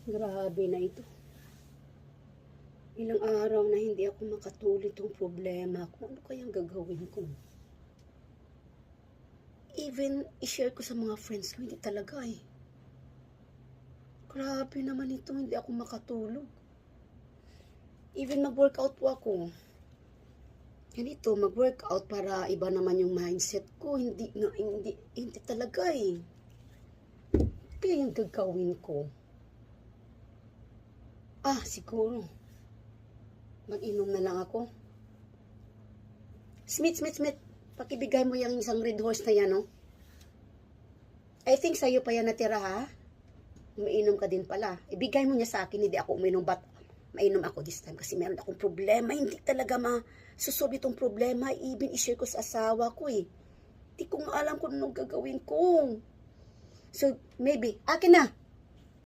Grabe na ito. Ilang araw na hindi ako makatuli itong problema ko. Ano kayang gagawin ko? Even i-share ko sa mga friends ko, hindi talaga eh. Grabe naman ito, hindi ako makatulog. Even mag-workout po ako. Ganito, mag-workout para iba naman yung mindset ko. Hindi talaga eh. Kaya yung gagawin ko? Siguro. Mag-inom na lang ako. Smith. Pakibigay mo yung isang red horse na yan, no? I think sa'yo pa yan natira, ha? Umiinom ka din pala. Ibigay mo niya sa akin, hindi ako uminom, but mainom ako this time kasi meron akong problema. Hindi talaga masusolve itong problema. Even i-share ko sa asawa ko, eh. Hindi ko nga alam kung anong gagawin ko. So, maybe, akin na.